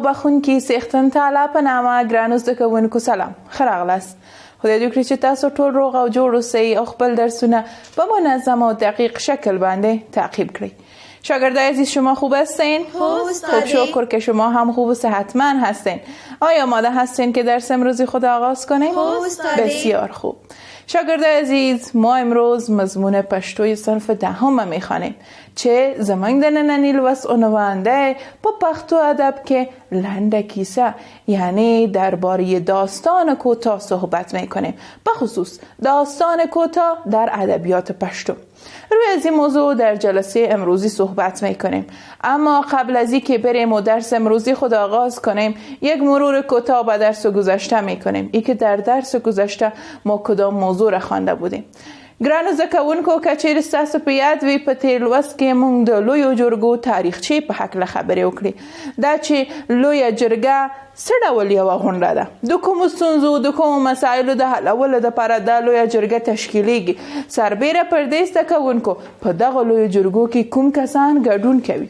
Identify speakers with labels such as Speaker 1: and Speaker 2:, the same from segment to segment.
Speaker 1: بخونکي څښتن تعالی په نامه ګرانو زده کوونکو سلام ښه راغلاست. خدای دې وکړي چې تاسو ټول روغ او جوړ اوسئ او خپل درسونه په منظم و دقیق شکل باندې تعقیب کړئ. شاگردای عزیز شما خوب هستین؟
Speaker 2: خوب
Speaker 1: شکر که شما هم خوب و صحتمند هستین. آیا آماده هستین که درس امروزی خود آغاز کنیم؟ بسیار خوب. شاگردای عزیز ما امروز مضمون پشتوی صنف دهم میخوانیم چه زمانگ در نننی لوست عنوانده با پښتو ادب که لنډه کیسه یعنی درباره داستان کوتاه صحبت میکنیم، به خصوص داستان کوتاه در ادبیات پشتو. روی از این موضوع در جلسه امروزی صحبت میکنیم، اما قبل از اینکه بریم و درس امروزی خود آغاز کنیم یک مرور کوتاه به درس گذشته میکنیم. ای که در درس گذشته ما کدام موضوع را خوانده بودیم. ګرانو زده کوونکو که چیرې ستاسو په یاد وي په تېر لوست کې موږ د لویو جرګو تاریخچې په هکله خبرې وکړې. دا چې لویه جرګه څه ډول یوه غونډه ده، د کومو ستونزو د کومو مسایلو د حلولو دپاره دا لویه جرګه تشکیلیږي. سربیره پر دې زده کوونکو په دغه لویو جرګو کې کوم کسان ګډون کوي.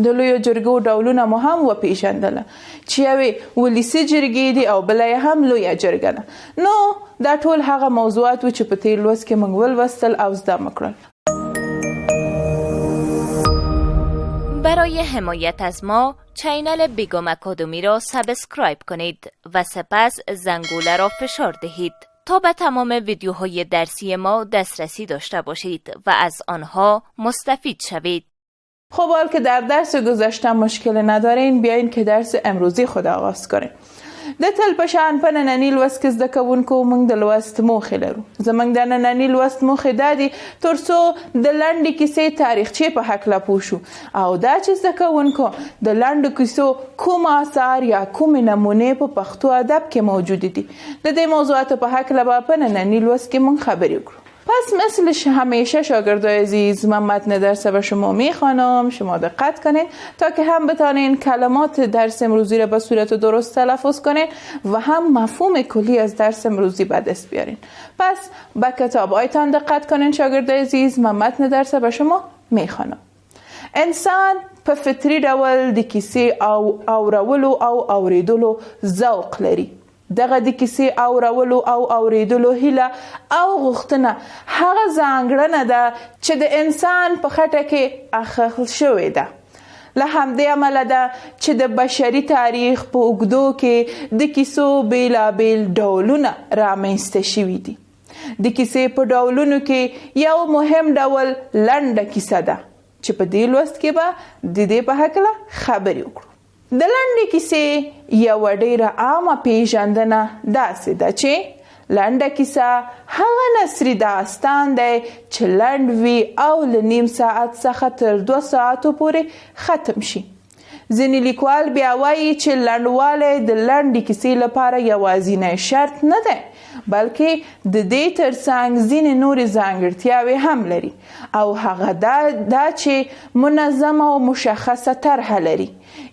Speaker 1: د لویو جرګو ډولونه مو هم وپېژندله چې یوې ولسي جرګې دي او بله یې هم لویه جرګه ده. نو دا ټول هغه موضوعات و چې په تېر لوست کې موږ ولوستل او زده مو کړل.
Speaker 2: برای حمایت از ما چینل بیگم اکادمی را سابسکرایب کنید و سپس زنگوله را فشار دهید تا به تمام ویدیوهای درسی ما دسترسی داشته باشید و از آنها مستفید شوید.
Speaker 1: خب حال که در درس گذشته مشکل ندارین بیاین که درس امروزی خود آغاز کنیم. د تل په شان په ننني لوست کې زده کوونکو موږ د لوست موخې لرو. زموږ د ننني لوست موخې دا دي تر څو د لنډې کیسې تاریخچې په هکله پوه شو او دا چې زده کوونکو د لنډو کیسو کوم آثار یا کومې نمونې په پښتو ادب کې موجود دي. د دې موضوعاتو په هکله به په ننني لوست کې موږ خبرې وکړو. پس مثل همیشه شاگردای عزیز من متن درس به شما میخوانم، شما دقت کنین تا که هم بتانین کلمات درس امروزی را به صورت درست تلفظ کنین و هم مفهوم کلی از درس امروزی به دست بیارین. پس به کتابایتان دقت کنین شاگردای عزیز من متن درس به شما میخوانم. انسان په فطری ډول د کیسې او اورولو او اوریدلو ذوق لري. دغه د کیسې اورولو او اوریدلو هیله او غوښتنه هغه ځانګړنه ده چې د انسان په خټه کې اخښل شوې ده. له همدې امله ده چې د بشري تاریخ په اوږدو کې د کیسو بیلابیل ډولونه رامنځته شوي دي. د کیسې په ډولونو کې یو مهم ډول لنډه کیسه ده چې په دې لوست کې به د دې په هکله خبرې وکړو. د لنډې کیسې یوه ډیره عامه پیژندنه داسې ده چې لنډه کیسه هغه نثري داستان دی چې لنډ وي او له نیم ساعت څخه تر 2 ساعتو پورې ختم شي. ځینې لیکوال بیا وایي چې لنډوالی د لنډې کیسې لپاره یوازینی شرط نه دی بلکې د دې ترڅنګ ځینې نورې ځانګړتیاوې هم لري او هغه دا چې منظمه او مشخصه طرحه لري،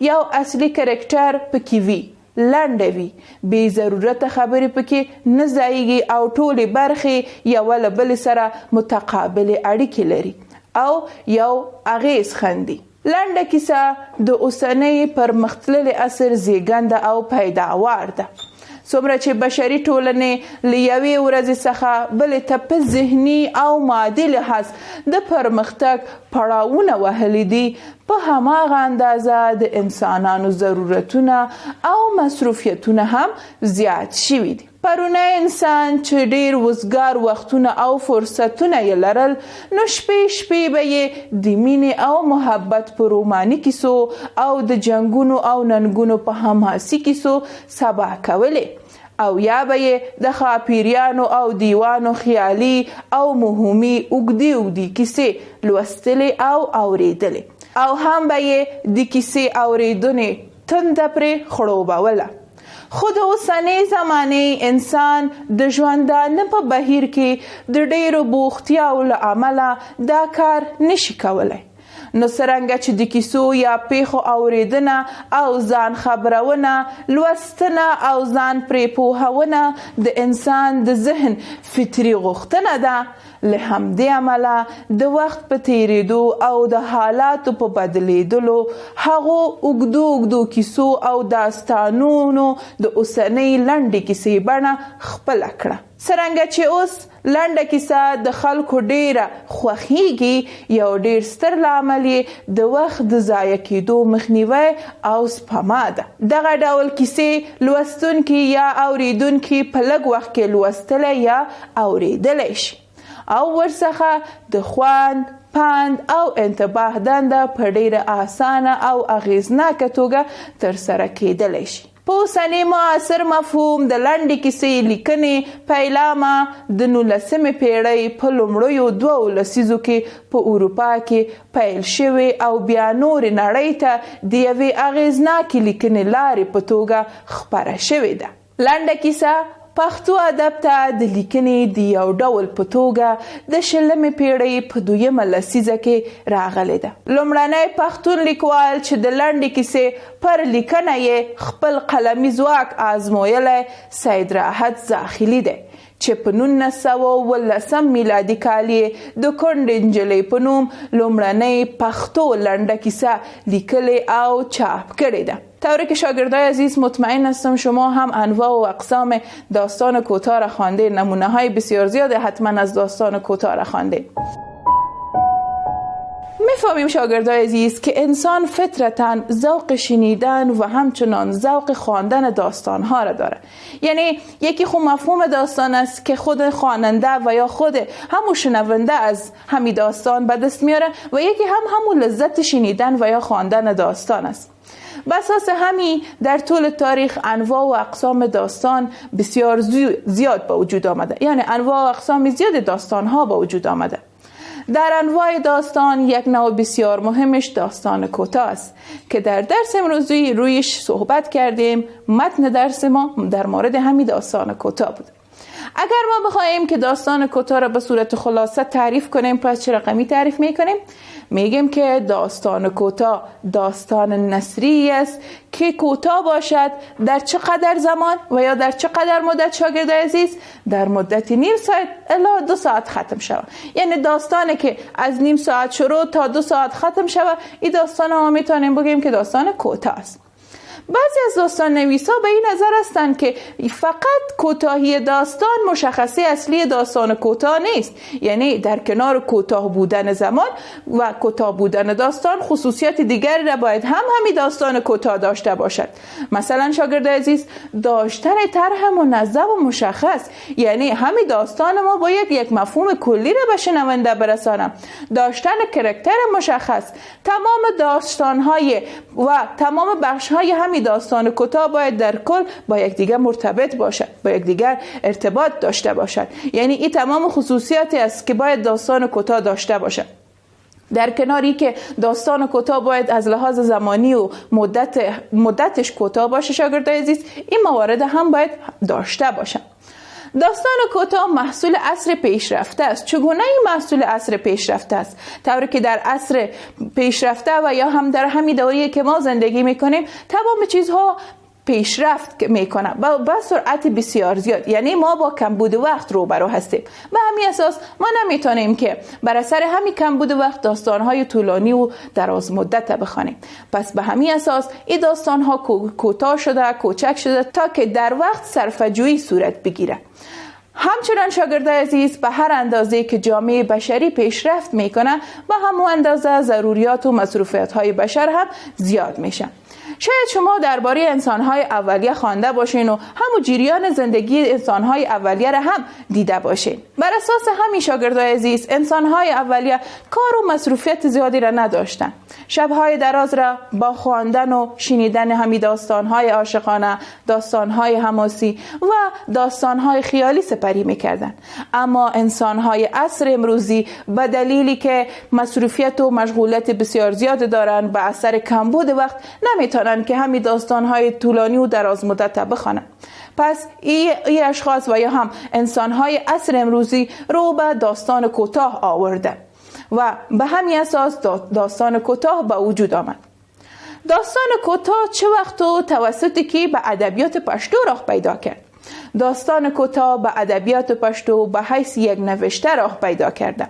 Speaker 1: یو اصلي کرکټر پکې وي، لنډه وي، بې ضرورته خبرې پکې نه ځایږي او ټولې برخې یوه له بلې سره متقابلې اړیکې لري او یو اغیز خندي. لنډه کیسه د اوسنۍ پرمختللي عصر زیږنده او پیداوار ده. څومره چې بشري ټولنې له یوې ورځې څخه بلې ته په ذهني او مادي لحاظ د پرمختګ پړاوونه وهلي دي په هماغه اندازه د انسانانو ضرورتونه او مصروفیتونه هم زیات شوي دي. پرونی انسان چې ډیر وزګار وختونه او فرصتونه یې لرل نو شپې به یې د مینې او محبت په روماني کیسو او د جنګونو او ننګونو په حماسي کیسو سبا کولې او یا به یې د ښاپیریانو او دیوانو خیالي او مهمي اوږدې کیسې لوستلې او اوریدلې او هم به یې د کیسې اوریدنې تنده پرې خړوبوله. خو د اوسنۍ زمانې انسان د ژوندانه په بهیر کې د ډیرو بوختیاو له امله دا کار نشي کولی. نو څرنګه چې د کیسو یا پیښو اوریدنه او ځان خبرونه، لوستنه او ځان پرې پوهونه د انسان د ذهن فطري غوښتنه ده، له همدې امله د وخت په تیریدو او د حالاتو په بدلیدلو هغو اوږدو کیسو او داستانونو د اوسنۍ لنډې کیسې بڼه خپله کړه. څرنګه چې اوس لنډه کیسه د خلکو ډیره خوښیږي، یو ډیر ستر لامل یې د وخت د ضایع کېدو مخنیوی او سپما ده. دغه ډول کیسې لوستونکي یا اوریدونکي په لږ وخت کې لوستلی یا اوریدلی شي او ورڅخه د خوند، پند او انتباه دنده په ډیره اسانه او اغیزناکه توګه ترسره کېدلی شي. په اوسني معاصر مفهوم د لنډې کیسې لیکنې پیلامه د 19مې پیړۍ په لومړیو 2 لسیزو کې په اروپا کې پیل شوې او بیا نورې نړۍ ته د یوې اغیزناکې لیکنې لارې په توګه خپره شوې ده. لنډه کیسه پښتو ادب ته د لیکنې د یو ډول په توګه د 20مې پیړۍ په 2مه لسیزه کې راغلې ده. لومړنی پښتون لیکوال چې د لنډې کیسې پر لیکنه یې خپل قلمي ځواک آزمویلی سید راحت زاخیلي دی چې په 1919 میلادي کال یې د کونډې نجلۍ په نوم لومړنۍ پښتو لنډه کیسه لیکلې او چاپ کړې ده. طوری که شاگردای عزیز مطمئن هستم شما هم انواع و اقسام داستان کوتاه را خوانده، نمونه های بسیار زیاد حتما از داستان کوتاه را خوانده. میفهمیم شاگردای عزیز که انسان فطرتاً ذوق شنیدن و همچنان ذوق خواندن داستانها را داره. یعنی یکی خود مفهوم داستان است که خود خواننده و یا خود همون شنونده از همین داستان به دست میاره و یکی همون لذت شنیدن و یا خواندن داستان است. بساس همین در طول تاریخ انواع و اقسام داستان بسیار زیاد با وجود آمده، یعنی انواع و اقسام زیاد داستان ها با وجود آمده. در انواع داستان یک نوع بسیار مهمش داستان کوتاه است که در درس امروزی رویش صحبت کردیم. متن درس ما در مورد همین داستان کوتاه بود. اگر ما بخواهیم که داستان کوتاه را به صورت خلاصه تعریف کنیم، پس چه رقمی تعریف میکنیم؟ میگیم که داستان کوتاه داستان نثری است که کوتاه باشد در چقدر زمان و یا در چقدر مدت شاگرد عزیز؟ در مدت نیم ساعت الی 2 ساعت ختم شود. یعنی داستانی که از نیم ساعت شروع تا 2 ساعت ختم شود، این داستان ما میتونیم بگیم که داستان کوتاه است. بعضی از داستان نویسا به این نظر هستند که فقط کوتاهی داستان مشخصه اصلی داستان کوتاه نیست، یعنی در کنار کوتاه بودن زمان و کوتاه بودن داستان خصوصیات دیگری را باید همین داستان کوتاه داشته باشد. مثلا شاگرد عزیز، داشتن طرح منظم و مشخص، یعنی همین داستان ما باید یک مفهوم کلی را به شنونده برسانم. داشتن کاراکتر مشخص، تمام داستان‌های و تمام بخش‌های همین داستان کوتاه باید در کل با یکدیگر مرتبط باشد، با یکدیگر ارتباط داشته باشد. یعنی این تمام خصوصیاتی است که باید داستان کوتاه داشته باشد. در کناری که داستان کوتاه باید از لحاظ زمانی و مدتش کوتاه باشه شاگردای عزیز، این موارد هم باید داشته باشد. داستان کوتاه محصول عصر پیشرفته است. چگونه این محصول عصر پیشرفته است؟ طوری که در عصر پیشرفته و یا هم در همین دوره که ما زندگی میکنیم تمام چیزها پیشرفت میکنه با سرعت بسیار زیاد، یعنی ما با کمبود وقت روبرو هستیم. به همین اساس ما نمیتونیم که بر اثر همین کمبود وقت داستانهای طولانی و دراز مدت بخوانیم. پس به همین اساس این داستانها کوتاه شده، کوچک شده تا که در وقت صرفه‌جویی صورت بگیره. همچنان شاگرد عزیز، به هر اندازه که جامعه بشری پیشرفت میکنه به همون اندازه ضروریات و مصروفیت های بشر هم زیاد میشن. شاید شما درباره انسان‌های اولیه خوانده باشین و همون جریان زندگی انسان‌های اولیه را هم دیده باشین. بر اساس همین شاگردای عزیز، انسان‌های اولیه کار و مصروفیت زیادی را نداشتن. شب‌های دراز را با خواندن و شنیدن همین داستان‌های عاشقانه، داستان‌های حماسی و داستان‌های خیالی سپری می‌کردن. اما انسان‌های عصر امروزی به دلیلی که مصروفیت و مشغولیت بسیار زیاد دارن، به اثر کمبود وقت نمی‌تونن که همین داستان‌های طولانی و دراز مدت بخوانن. پس این اشخاص و یا هم انسان‌های عصر امروزی رو به داستان کوتاه آورده. و به همین اساس داستان کوتاه به وجود آمد. داستان کوتاه چه وقت و توسطی که به ادبیات پشتو راه پیدا کرد. داستان کوتاه به ادبیات پشتو به حیث یک نوشته راه پیدا کرده.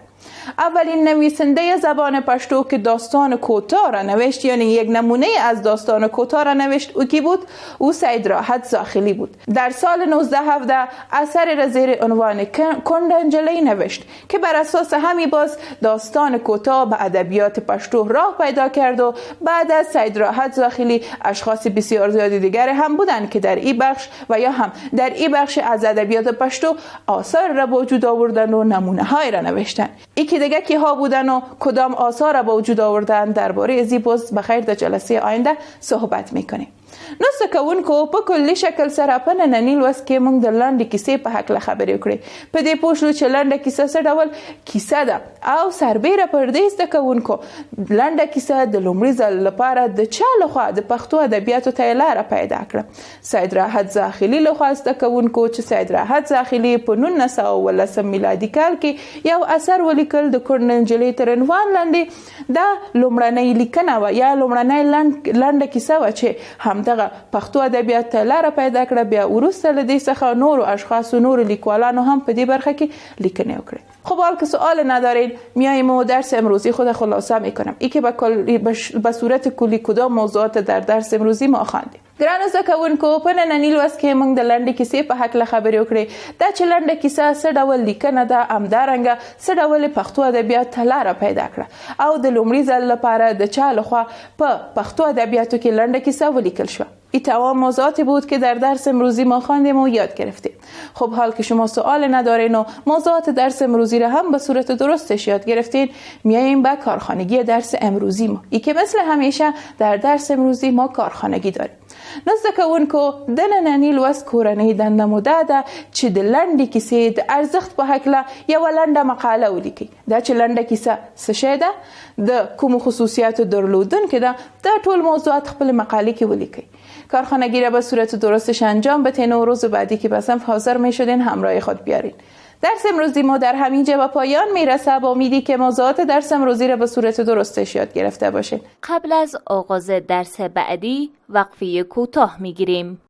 Speaker 1: اولین نویسنده زبان پشتو که داستان کوتاه را نوشت، یعنی یک نمونه از داستان کوتاه را نوشت، او کی بود؟ او سید راحت زاخلی بود. در سال 1917 اثر را زیر عنوان کندنجلی نوشت که بر اساس همی باز داستان کوتاه به ادبیات پشتو راه پیدا کرد و بعد از سید راحت زاخلی اشخاص بسیار زیادی دیگر هم بودند که در این بخش و یا هم در این بخش از ادبیات پشتو آثار را به وجود آوردن و نمونه های را نوشتن. که دیگه کی ها بودن و کدام آثار را به وجود آوردن درباره ازی باز بخیر در جلسه آینده صحبت میکنیم. نو سکونکو په کلی شکل سره په نننی لوست کې موږ د لنډې کیسې په هکله خبرې وکړې. په دې پوه شلو چې لنډه کیسه څه ډول کیسه ده او سربیره پر دې زده کوونکو لنډه کیسه د لومړي ځل لپاره د چا لخوا د پښتو ادبیاتو ته لاره پیدا کړه. سید راحت زاخلی لخوا زده کوونکو چې سید راحت زاخلی په 1919 میلادي کال کې یو اثر ولیکل د کندنجلی تر عنوان لاندې دا لومړنۍ لیکنه و یا لومړنۍ لنډه کیسه و چې همدغه پښتو ادبیات ته لاره پیدا کړه. بیا وروسته له دې څخه نورو اشخاصو نورو لیکوالانو هم په دې برخه کې لیکنې وکړې. خب حال که سوال ندارین میایم و درس امروزی خود خلاصه میکنم. ای که به صورت کلی کدام موضوعات در درس امروزی ما خواندیم. ګرانو زده کوونکو په ننني لوست کې موږ د لنډې کیسې په هکله خبرې وکړې. دا چې لنډه کیسه څه ډول لیکنه ده، همدارنګه څه ډول پښتو ادبیات ته لاره پیدا کړه او د لومړي ځل لپاره د چا لخوا په پښتو ادبیاتو کې لنډه کیسه ولیکل شوه. این تمام موضوعاتی بود که در درس امروزی ما خواندیم و یاد گرفتیم. خب حال که شما سوال ندارین و موضوعات درس امروزی را هم به صورت درستش یاد گرفتین، میاییم به کارخانگی درس امروزی ما. ای که مثل همیشه در درس امروزی ما کارخانگی داریم. نزد کوونکو د ننني لوست کورنۍ دنده مو دا ده چې د لنډې کیسې د ارزښت په هکله یوه لنډه مقاله ولیکئ. دا چې لنډه کیسه څه شی ده، د کومو خصوصیاتو درلودونکې ده، دا ټول موضوعات خپل مقاله کې ولیکئ. کارخانگی را به صورت درستش انجام بدین و روز بعدی که به صنف حاضر می شدین همراه خود بیارین. درس امروزی ما در همینجا به پایان میرسه با امیدی که موضوعات درس امروزی را به صورت درستش یاد گرفته باشین.
Speaker 2: قبل از آغاز درس بعدی وقفه کوتاه میگیریم.